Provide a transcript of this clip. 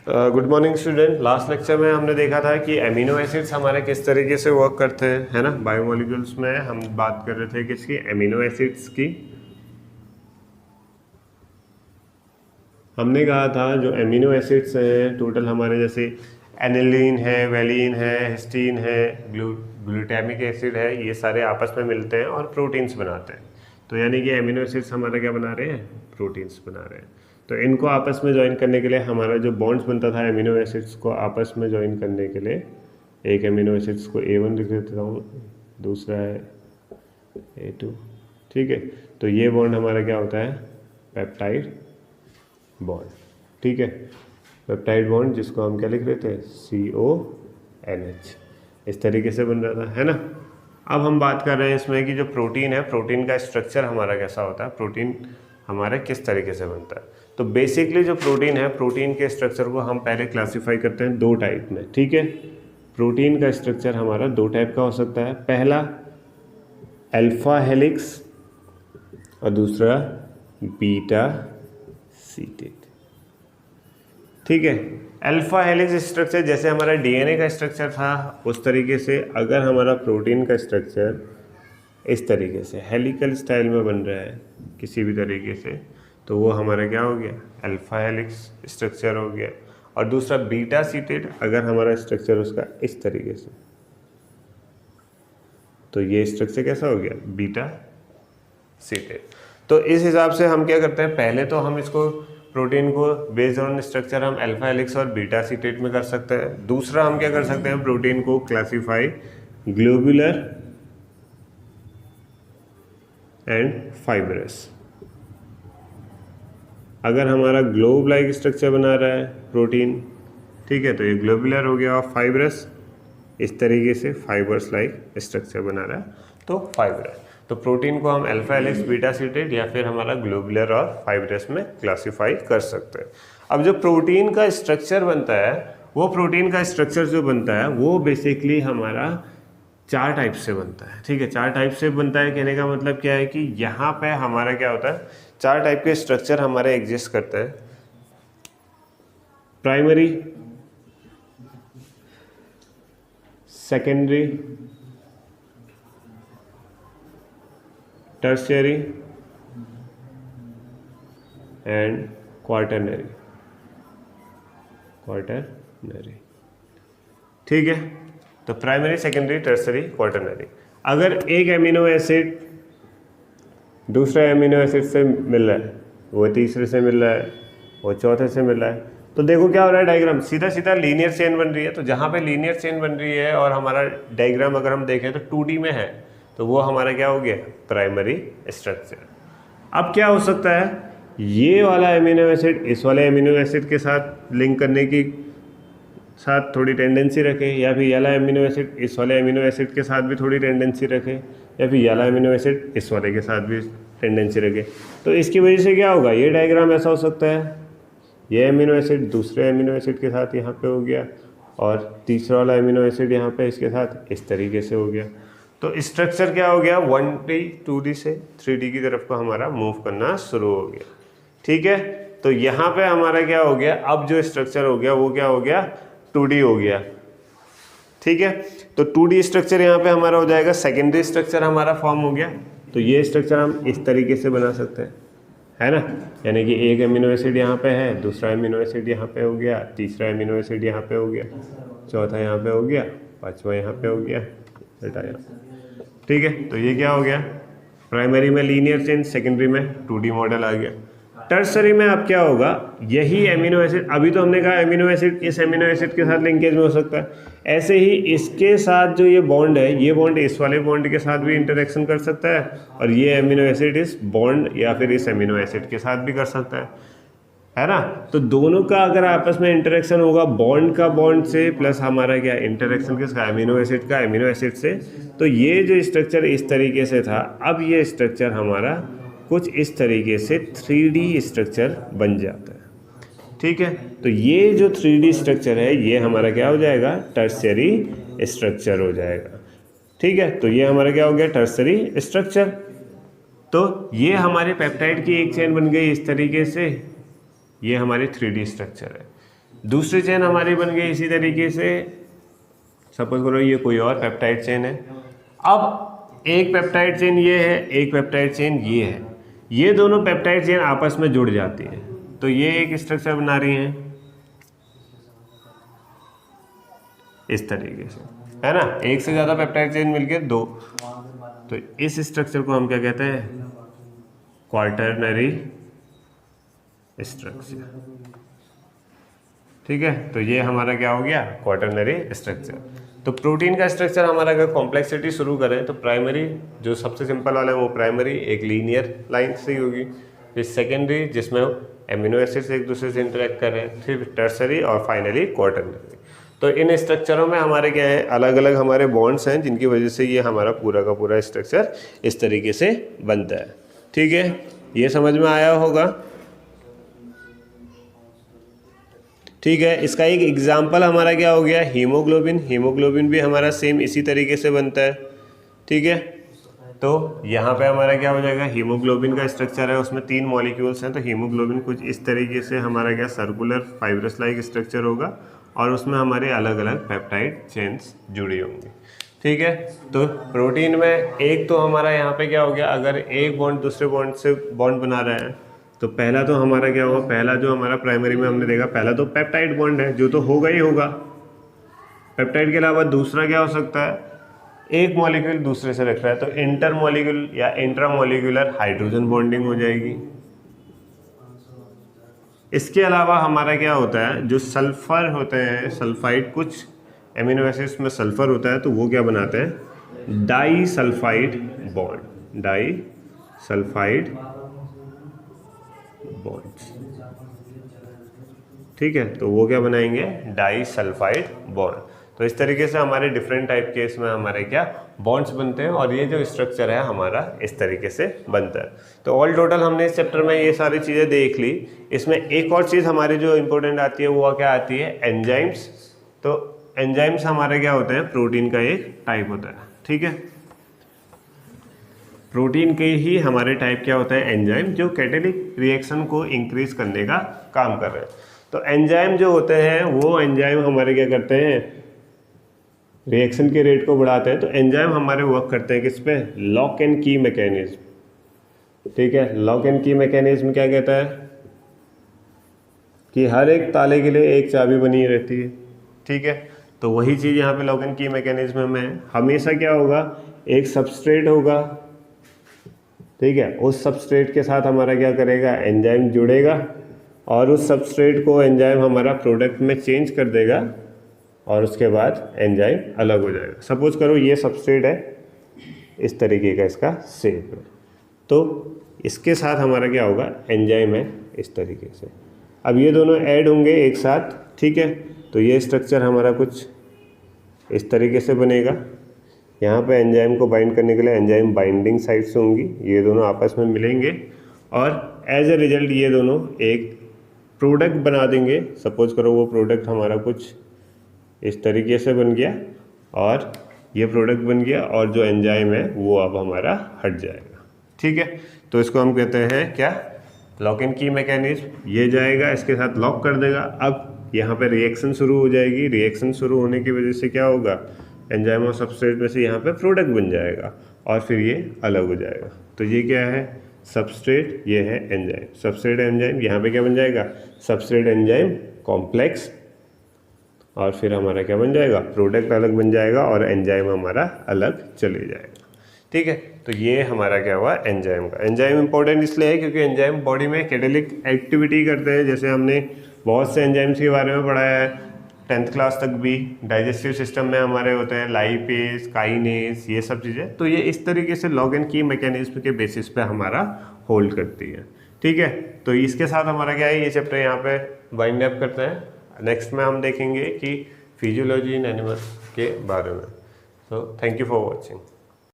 Good morning student. Last lecture में हमने देखा था कि एमिनो एसिड्स हमारे किस तरीके से वर्क करते हैं, है ना। बायोमोलिक्यूल्स में हम बात कर रहे थे किसकी, एमिनो एसिड्स की। हमने कहा था जो एमिनो एसिड्स हैं टोटल हमारे, जैसे एनिलीन है, वेलिन है, हिस्टीन है, ग्लूटामिक एसिड है, ये सारे आपस में मिलते हैं और प्रोटीन्स बनाते हैं। तो यानी कि एमिनो एसिड्स हमारा क्या बना रहे हैं, प्रोटीन्स बना रहे हैं। तो इनको आपस में ज्वाइन करने के लिए हमारा जो बॉन्ड्स बनता था एमिनो एसिड्स को आपस में ज्वाइन करने के लिए, एक एमिनो एसिड्स को A1 लिख देता हूँ, दूसरा है A2, ठीक है। तो ये बॉन्ड हमारा क्या होता है, पेप्टाइड बॉन्ड, ठीक है। पेप्टाइड बॉन्ड जिसको हम क्या लिख रहे थे, CONH, इस तरीके से बन रहा था, है ना। अब हम बात कर रहे हैं इसमें कि जो प्रोटीन है, प्रोटीन का स्ट्रक्चर हमारा कैसा होता है, प्रोटीन हमारा किस तरीके से बनता है। तो बेसिकली जो प्रोटीन है, प्रोटीन के स्ट्रक्चर को हम पहले क्लासिफाई करते हैं दो टाइप में, ठीक है। प्रोटीन का स्ट्रक्चर हमारा दो टाइप का हो सकता है, पहला अल्फा हेलिक्स और दूसरा बीटा सीटेड, ठीक है। अल्फा हेलिक्स स्ट्रक्चर जैसे हमारा DNA का स्ट्रक्चर था, उस तरीके से अगर हमारा प्रोटीन का स्ट्रक्चर इस तरीके से हेलिकल स्टाइल में बन रहा है किसी भी तरीके से, तो वो हमारा क्या हो गया, अल्फा हेलिक्स स्ट्रक्चर हो गया। और दूसरा बीटा सीटेड, अगर हमारा स्ट्रक्चर उसका इस तरीके से, तो ये स्ट्रक्चर कैसा हो गया, बीटा सीटेड। तो इस हिसाब से हम क्या करते हैं, पहले तो हम इसको प्रोटीन को बेस्ड ऑन स्ट्रक्चर हम अल्फा हेलिक्स और बीटा सीटेड में कर सकते हैं। दूसरा हम क्या कर सकते हैं, प्रोटीन को क्लासीफाई ग्लोबुलर एंड फाइब्रस। अगर हमारा ग्लोब लाइक स्ट्रक्चर बना रहा है प्रोटीन, ठीक है, तो ये ग्लोबुलर हो गया। और फाइब्रस इस तरीके से फाइबर्स लाइक स्ट्रक्चर बना रहा है, तो फाइब्रस। तो प्रोटीन को हम अल्फा हेलिक्स, बीटा सीटेड या फिर हमारा ग्लोबुलर और फाइब्रस में क्लासीफाई कर सकते हैं। अब जो प्रोटीन का स्ट्रक्चर बनता है, वो प्रोटीन का स्ट्रक्चर जो बनता है वो बेसिकली हमारा चार टाइप से बनता है, ठीक है। चार टाइप से बनता है, कहने का मतलब क्या है कि यहाँ पे हमारा क्या होता है, चार टाइप के स्ट्रक्चर हमारे एग्जिस्ट करते हैं। Primary, secondary, tertiary and quaternary, ठीक है। तो प्राइमरी, सेकेंडरी, टर्शियरी, क्वार्टरनरी। अगर एक एमिनो एसिड दूसरे एमिनो एसिड से मिल रहा है, वो तीसरे से मिल रहा है, वो चौथे से मिल रहा है, तो देखो क्या हो रहा है, डायग्राम सीधा सीधा लीनियर चेन बन रही है। तो जहाँ पे लीनियर चेन बन रही है और हमारा डायग्राम अगर हम देखें तो 2D में है, तो वो हमारा क्या हो गया, प्राइमरी स्ट्रक्चर। अब क्या हो सकता है, ये वाला एमिनो एसिड इस वाले एमिनो एसिड के साथ लिंक करने की साथ थोड़ी टेंडेंसी रखे, या फिर ये वाला एमिनो एसिड इस वाले एमिनो एसिड के साथ भी थोड़ी टेंडेंसी रखे, या फिर ये वाला एमिनो एसिड इस वाले के साथ भी टेंडेंसी रखे। तो इसकी वजह से क्या होगा, ये डायग्राम ऐसा हो सकता है, ये एमिनो एसिड दूसरे एमिनो एसिड के साथ यहाँ पे हो गया, और तीसरा वाला एमिनो एसिड यहाँ पे इसके साथ इस तरीके से हो गया। तो स्ट्रक्चर क्या हो गया, 1D 2D से 3D की तरफ को हमारा मूव करना शुरू हो गया, ठीक है। तो यहाँ पे हमारा क्या हो गया, अब जो स्ट्रक्चर हो गया वो क्या हो गया, 2D हो गया, ठीक है। तो 2D स्ट्रक्चर यहाँ पे हमारा हो जाएगा, सेकेंडरी स्ट्रक्चर हमारा फॉर्म हो गया। तो ये स्ट्रक्चर हम इस तरीके से बना सकते हैं, है ना। यानी कि एक एमिनो एसिड यहाँ पे है, दूसरा एमिनो एसिड यहाँ पे हो गया, तीसरा एमिनो एसिड यहाँ पे हो गया, चौथा यहाँ पे हो गया, पांचवा यहाँ पे हो गया, छठा यहाँ, ठीक है। तो ये क्या हो गया, प्राइमरी में लीनियर चेन, सेकेंडरी में 2D मॉडल आ गया। टर्सरी में अब क्या होगा, यही एमिनो एसिड, अभी तो हमने कहा एमिनो एसिड इस एमिनो एसिड के साथ लिंकेज में हो सकता है, ऐसे ही इसके साथ जो ये बॉन्ड है, ये बॉन्ड इस वाले बॉन्ड के साथ भी इंटरेक्शन कर सकता है, और ये एमिनो एसिड इस बॉन्ड या फिर इस एमिनो एसिड के साथ भी कर सकता है ना। तो दोनों का अगर आपस में इंटरेक्शन होगा, बॉन्ड का बॉन्ड से प्लस हमारा क्या इंटरेक्शन किसका, एमिनो एसिड का एमिनो एसिड से, तो ये जो स्ट्रक्चर इस तरीके से था, अब ये स्ट्रक्चर हमारा कुछ इस तरीके से 3D स्ट्रक्चर बन जाता है, ठीक है। तो ये जो 3D स्ट्रक्चर है ये हमारा क्या हो जाएगा, टर्शियरी स्ट्रक्चर हो जाएगा, ठीक है। तो ये हमारा क्या हो गया, टर्शियरी स्ट्रक्चर। तो ये हमारे पेप्टाइड की एक चेन बन गई इस तरीके से, ये हमारी 3D स्ट्रक्चर है। दूसरी चेन हमारी बन गई इसी तरीके से, सपोज करो ये कोई और पेप्टाइड चेन है। अब एक पेप्टाइड चेन ये है, एक पेप्टाइड चेन ये है, ये दोनों पेप्टाइड चेन आपस में जुड़ जाती है, तो ये एक स्ट्रक्चर बना रही हैं इस तरीके से, है ना। एक से ज़्यादा पेप्टाइड चेन मिलके दो, तो इस स्ट्रक्चर को हम क्या कहते हैं, क्वार्टरनरी स्ट्रक्चर। ठीक है, तो ये हमारा क्या हो गया, क्वार्टरनरी स्ट्रक्चर। तो प्रोटीन का स्ट्रक्चर हमारा अगर कॉम्प्लेक्सिटी शुरू करें तो प्राइमरी जो सबसे सिंपल वाला है वो प्राइमरी एक लीनियर लाइन से होगी, फिर सेकेंडरी जिसमें एमिनो एसिड्स एक दूसरे से इंटरेक्ट कर रहे हैं, फिर टर्सरी और फाइनली क्वार्टरनरी। तो इन स्ट्रक्चरों में हमारे क्या है, अलग अलग हमारे बॉन्ड्स हैं जिनकी वजह से ये हमारा पूरा का पूरा स्ट्रक्चर इस तरीके से बनता है। ठीक है, ये समझ में आया होगा। ठीक है, इसका एक एग्जाम्पल हमारा क्या हो गया, हीमोग्लोबिन। हीमोग्लोबिन भी हमारा सेम इसी तरीके से बनता है। ठीक है, तो यहाँ पे हमारा क्या हो जाएगा, हीमोग्लोबिन का स्ट्रक्चर है, उसमें 3 मॉलिक्यूल्स हैं, तो हीमोग्लोबिन कुछ इस तरीके से हमारा क्या सर्कुलर फाइब्रस लाइक स्ट्रक्चर होगा और उसमें हमारे अलग अलग पेप्टाइड चेन्स जुड़ी होंगी। ठीक है, तो प्रोटीन में एक तो हमारा यहाँ पे क्या हो गया, अगर एक बॉन्ड दूसरे बॉन्ड से बॉन्ड बना रहा है तो पहला तो हमारा क्या होगा, पहला जो हमारा प्राइमरी में हमने देखा पहला तो पेप्टाइड बॉन्ड है जो तो होगा ही होगा। पेप्टाइड के अलावा दूसरा क्या हो सकता है, एक मॉलिक्यूल दूसरे से रख रहा है तो इंटर मॉलिक्यूल या इंट्रामॉलिक्यूलर हाइड्रोजन बॉन्डिंग हो जाएगी। इसके अलावा हमारा क्या होता है, जो सल्फर होते हैं, सल्फाइड, कुछ एमिनो एसिड्स में सल्फर होता है तो वो क्या बनाते हैं, disulphide bond, disulphide bonds. ठीक है, तो वो क्या बनाएंगे, डाई सल्फाइड बॉन्ड। तो इस तरीके से हमारे डिफरेंट टाइप के इसमें हमारे क्या बॉन्ड्स बनते हैं और ये जो स्ट्रक्चर है हमारा इस तरीके से बनता है। तो ऑल टोटल हमने इस चैप्टर में ये सारी चीज़ें देख ली। इसमें एक और चीज़ हमारी जो इम्पोर्टेंट आती है वो क्या आती है, एंजाइम्स। तो एंजाइम्स हमारे क्या होते हैं, प्रोटीन का एक टाइप होता है। ठीक है, प्रोटीन के ही हमारे टाइप क्या होता है, एंजाइम, जो कैटालिटिक रिएक्शन को इंक्रीज करने का काम कर रहे हैं। तो एंजाइम जो होते हैं वो एंजाइम हमारे क्या करते हैं, रिएक्शन के रेट को बढ़ाते हैं। तो एंजाइम हमारे वर्क करते हैं किस पे, लॉक एंड की मैकेनिज्म। ठीक है, लॉक एंड की मैकेनिज्म क्या कहता है कि हर एक ताले के लिए एक चाबी बनी रहती है। ठीक है, तो वही चीज़ यहाँ पे लॉक एंड की मैकेनिज्म में है। हमेशा क्या होगा, एक सबस्ट्रेट होगा, ठीक है, उस सबस्ट्रेट के साथ हमारा क्या करेगा, एंजाइम जुड़ेगा और उस सबस्ट्रेट को एंजाइम हमारा प्रोडक्ट में चेंज कर देगा और उसके बाद एंजाइम अलग हो जाएगा। सपोज करो ये सबस्ट्रेट है, इस तरीके का इसका शेप है, तो इसके साथ हमारा क्या होगा, एंजाइम है इस तरीके से। अब ये दोनों ऐड होंगे एक साथ। ठीक है, तो ये स्ट्रक्चर हमारा कुछ इस तरीके से बनेगा। यहाँ पे एंजाइम को बाइंड करने के लिए एंजाइम बाइंडिंग साइट्स होंगी, ये दोनों आपस में मिलेंगे और एज ए रिजल्ट ये दोनों एक प्रोडक्ट बना देंगे। सपोज करो वो प्रोडक्ट हमारा कुछ इस तरीके से बन गया और ये प्रोडक्ट बन गया और जो एंजाइम है वो अब हमारा हट जाएगा। ठीक है, तो इसको हम कहते हैं क्या, लॉक एंड की मैकेनिज्म। ये जाएगा इसके साथ लॉक कर देगा। अब यहाँ पे रिएक्शन शुरू हो जाएगी। रिएक्शन शुरू होने की वजह से क्या होगा, एंजाइम और सबस्ट्रेट में से यहाँ पे प्रोडक्ट बन जाएगा और फिर ये अलग हो जाएगा। तो ये क्या है, सबस्ट्रेट, ये है एंजाइम। सबस्ट्रेट एंजाइम, यहाँ पे क्या बन जाएगा, सबस्ट्रेट एंजाइम कॉम्प्लेक्स और फिर हमारा क्या बन जाएगा, प्रोडक्ट अलग बन जाएगा और एंजाइम हमारा अलग चले जाएगा। ठीक है, तो ये हमारा क्या हुआ, एंजाइम का। एंजाइम इंपॉर्टेंट इसलिए है क्योंकि एंजाइम बॉडी में कैटालिटिक एक्टिविटी करते हैं। जैसे हमने बहुत से एंजाइम्स के बारे में पढ़ाया है 10th क्लास तक भी। डाइजेस्टिव सिस्टम में हमारे होते हैं लाइपेज, काइनेज, ये सब चीज़ें। तो ये इस तरीके से लॉक एंड की मैकेनिज्म के बेसिस पे हमारा होल्ड करती है। ठीक है, तो इसके साथ हमारा क्या है, ये चैप्टर यहाँ पे वाइंड अप करते हैं। नेक्स्ट में हम देखेंगे कि फिजियोलॉजी इन एनिमल्स के बारे में। तो थैंक यू फॉर वॉचिंग।